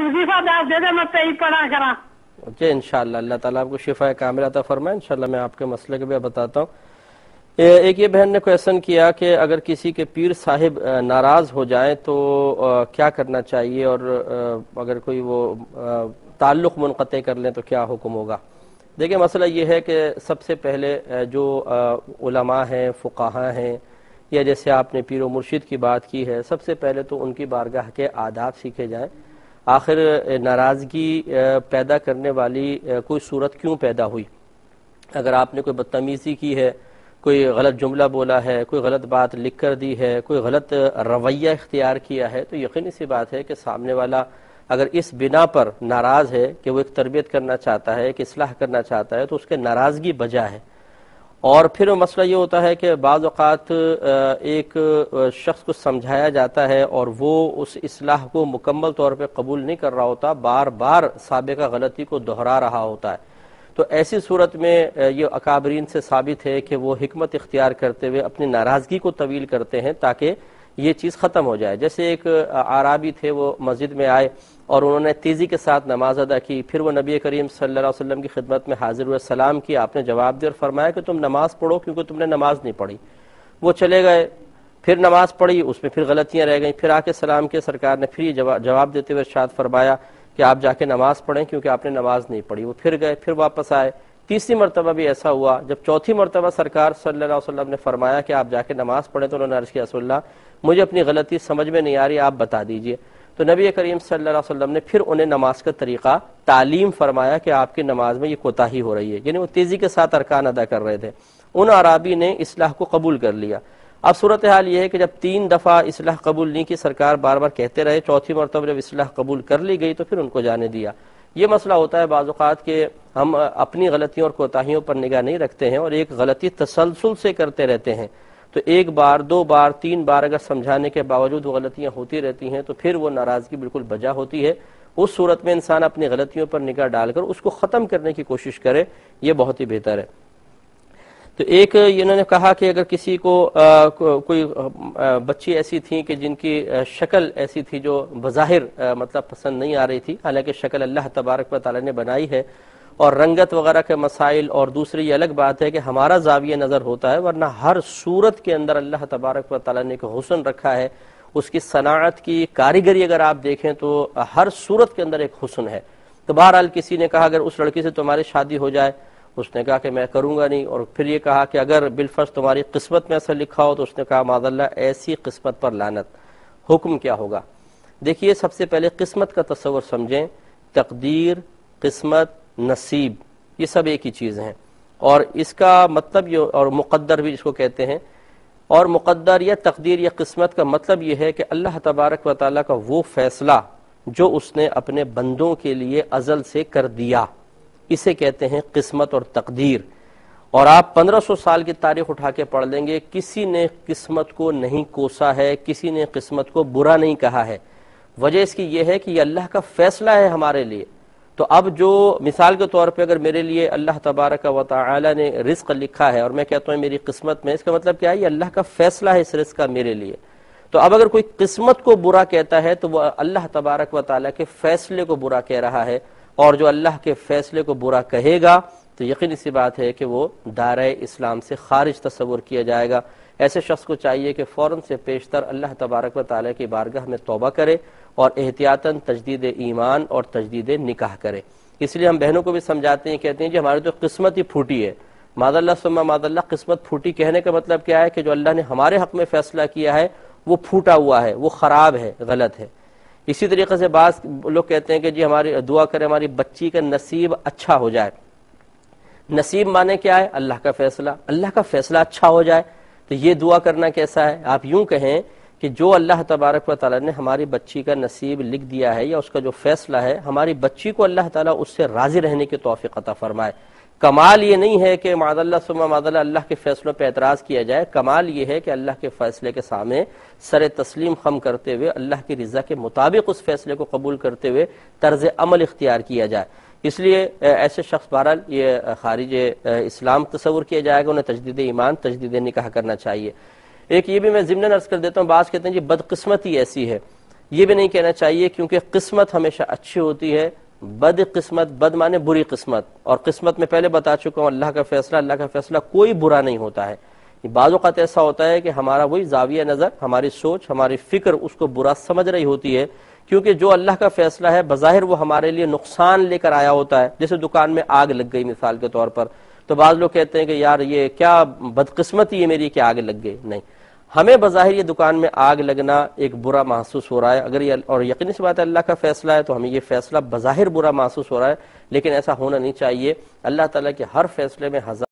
वजीफा दे दे, मैं पे ही पढ़ा करा। जी इंशाअल्लाह अल्लाह ताला आपको शिफा कामिला अता फरमाए। इंशाअल्लाह मैं आपके मसले के भी बताता हूँ। एक ये बहन ने क्वेश्चन किया कि अगर किसी के पीर साहिब नाराज हो जाए तो क्या करना चाहिए, और अगर कोई वो ताल्लुक़ मुनक़ते कर लें तो क्या हुक्म होगा। देखिए मसला ये है कि सबसे पहले जो उलमा हैं, फुक़हा हैं, या जैसे आपने पीर व मुर्शिद की बात की है, सबसे पहले तो उनकी बारगाह के आदाब सीखे जाएं। आखिर नाराज़गी पैदा करने वाली कोई सूरत क्यों पैदा हुई। अगर आपने कोई बदतमीज़ी की है, कोई गलत जुमला बोला है, कोई गलत बात लिख कर दी है, कोई गलत रवैया इख्तियार किया है, तो यकीनी सी बात है कि सामने वाला अगर इस बिना पर नाराज़ है कि वो एक तरबियत करना चाहता है, एक इस्लाह करना चाहता है, तो उसके नाराज़गी बजा है। और फिर मसला ये होता है कि बाज़ औक़ात एक शख्स को समझाया जाता है और वो उस इस्लाह को मुकम्मल तौर पे कबूल नहीं कर रहा होता, बार बार साबिक़ा गलती को दोहरा रहा होता है। तो ऐसी सूरत में ये अकाबरीन से साबित है कि वो हिकमत इख्तियार करते हुए अपनी नाराज़गी को तवील करते हैं ताकि ये चीज़ ख़त्म हो जाए। जैसे एक आराबी थे, वो मस्जिद में आए और उन्होंने तेज़ी के साथ नमाज अदा की, फिर वो नबी करीम सल्लल्लाहु अलैहि वसल्लम की खिदमत में हाजिर हुए, सलाम किया, आपने जवाब दिया और फरमाया कि तुम नमाज पढ़ो क्योंकि तुमने नमाज नहीं पढ़ी। वो चले गए, फिर नमाज पढ़ी, उसमें फिर गलतियाँ रह गई, फिर आके सलाम किया, सरकार ने फिर ये जवाब देते हुए इरशाद फरमाया कि आप जाके नमाज पढ़ें क्योंकि आपने नमाज नहीं पढ़ी। वो फिर गए, फिर वापस आए, तीसरी मरतबा भी ऐसा हुआ। जब चौथी मरतबा सरकार सल्लल्लाहु अलैहि वसल्लम ने फरमाया कि आप जाके नमाज पढ़ें, तो उन्होंने अर्ज़ किया रसूलल्लाह मुझे अपनी गलती समझ में नहीं आ रही, आप बता दीजिए। तो नबी करीम सल्लल्लाहु अलैहि वसल्लम ने फिर उन्हें नमाज का तरीक़ा तालीम फरमाया कि आपकी नमाज में ये कोताही हो रही है, यानी वो तेज़ी के साथ अरकान अदा कर रहे थे। उन अराबी ने इस्लाह को कबूल कर लिया। अब सूरत हाल ये है कि जब 3 दफ़ा इस्लाह कबूल नहीं की, सरकार बार बार कहते रहे, चौथी मरतबा जब इस्लाह कबूल कर ली गई तो फिर उनको जाने दिया। ये मसला होता है बाज़ औक़ात के हम अपनी गलतियों और कोताहियों पर निगाह नहीं रखते हैं और एक गलती तसलसल से करते रहते हैं। तो 1 बार 2 बार 3 बार अगर समझाने के बावजूद वो गलतियाँ होती रहती हैं तो फिर वो नाराज़गी बिल्कुल बजा होती है। उस सूरत में इंसान अपनी गलतियों पर निगाह डालकर उसको ख़त्म करने की कोशिश करे, ये बहुत ही बेहतर है। तो एक इन्होंने कहा कि अगर किसी को कोई बच्ची ऐसी थी कि जिनकी शक्ल ऐसी थी जो बज़ाहिर मतलब पसंद नहीं आ रही थी, हालांकि शक्ल अल्लाह तबारक व तआला ने बनाई है और रंगत वगैरह के मसाइल, और दूसरी ये अलग बात है कि हमारा ज़ाविया नज़र होता है, वरना हर सूरत के अंदर अल्लाह तबारक व तआला ने एक हुस्न रखा है। उसकी सनाअत की कारीगरी अगर आप देखें तो हर सूरत के अंदर एक हुस्न है। तो बहरहाल किसी ने कहा अगर उस लड़की से तुम्हारी शादी हो जाए, उसने कहा कि मैं करूंगा नहीं। और फिर ये कहा कि अगर बिलफर्ज तुम्हारी किस्मत में ऐसा लिखा हो, तो उसने कहा माज़अल्लाह ऐसी किस्मत पर लानत। हुक्म क्या होगा। देखिए सबसे पहले किस्मत का तस्वर समझें। तकदीर, किस्मत, नसीब, ये सब एक ही चीज़ हैं और इसका मतलब ये, और मुक़द्दर भी इसको कहते हैं। और मुक़द्दर या तकदीर या किस्मत का मतलब ये है कि अल्लाह तबारक व तआला का वो फैसला जो उसने अपने बंदों के लिए अज़ल से कर दिया, इसे कहते हैं किस्मत और तकदीर। और आप 1500 साल की तारीख उठा के पढ़ लेंगे, किसी ने किस्मत को नहीं कोसा है, किसी ने किस्मत को बुरा नहीं कहा है। वजह इसकी यह है कि यह अल्लाह का फैसला है हमारे लिए। तो अब जो मिसाल के तौर पे अगर मेरे लिए अल्लाह तबारक व तआला ने रिस्क लिखा है और मैं कहता हूँ मेरी किस्मत में, इसका मतलब क्या है, ये अल्लाह का फैसला है इस रिस्क का मेरे लिए। तो अब अगर कोई किस्मत को बुरा कहता है तो वह अल्लाह तबारक व तआला के फैसले को बुरा कह रहा है, और जो अल्लाह के फैसले को बुरा कहेगा तो यकीन सी बात है कि वो दायरे इस्लाम से खारिज तस्वुर किया जाएगा। ऐसे शख्स को चाहिए कि फ़ौरन से पेशतर अल्लाह तबारक व तआला की बारगाह में तौबा करे और एहतियातन तजदीद ईमान और तजदीद निकाह करे। इसलिए हम बहनों को भी समझाते हैं, कहते हैं जी हमारी तो किस्मत ही फूटी है। मादल्ला सुम्मा मादल्ला, किस्मत फूटी कहने का मतलब क्या है कि जो अल्लाह ने हमारे हक़ में फ़ैसला किया है वो फूटा हुआ है, वो ख़राब है, गलत है। इसी तरीके से बात लोग कहते हैं कि जी हमारी दुआ करें हमारी बच्ची का नसीब अच्छा हो जाए। नसीब माने क्या है, अल्लाह का फैसला, अल्लाह का फैसला अच्छा हो जाए। तो ये दुआ करना कैसा है, आप यूं कहें कि जो अल्लाह तबारक व तआला ने हमारी बच्ची का नसीब लिख दिया है या उसका जो फैसला है, हमारी बच्ची को अल्लाह ताला उससे राजी रहने की तौफीक अता फरमाए। कमाल ये नहीं है कि मादल्ला सुम्मा मादल्ला अल्लाह के फैसलों पर एतराज़ किया जाए, कमाल ये है कि अल्लाह के फैसले के सामने सर तस्लीम खम करते हुए अल्लाह की रज़ा के मुताबिक उस फैसले को कबूल करते हुए तर्ज अमल इख्तियार किया जाए। इसलिए ऐसे शख्स बहरहाल ये खारिज इस्लाम तस्वुर किया जाएगा, उन्हें तजदीद ईमान तजदीद निकाह करना चाहिए। एक ये भी मैं ज़िम्नन अर्ज़ कर देता हूँ, बाज़ कहते हैं जी बदकिस्मती ऐसी है یہ بھی نہیں کہنا چاہیے کیونکہ قسمت ہمیشہ اچھی ہوتی ہے، بد قسمت، بد مانے بری قسمت، اور قسمت میں پہلے بتا چکا ہوں اللہ کا فیصلہ کوئی برا نہیں ہوتا ہے۔ بعض اوقات ایسا ہوتا ہے کہ ہمارا وہی زاویہ نظر، ہماری سوچ، ہماری فکر اس کو برا سمجھ رہی ہوتی ہے، کیونکہ جو اللہ کا فیصلہ ہے بظاہر وہ ہمارے لیے نقصان لے کر آیا ہوتا ہے۔ جیسے دکان میں آگ لگ گئی مثال کے طور پر، تو بعض لوگ کہتے ہیں کہ یار یہ کیا بدقسمتی ہے میری کہ آگ لگ گئی۔ نہیں، ہمیں بظاہر یہ دکان میں آگ لگنا ایک برا محسوس ہو رہا ہے، اگر یہ اور یقینی سی بات ہے اللہ کا فیصلہ ہے تو ہمیں یہ فیصلہ بظاہر برا محسوس ہو رہا ہے، لیکن ایسا ہونا نہیں چاہیے۔ اللہ تعالیٰ کے ہر فیصلے میں ہزار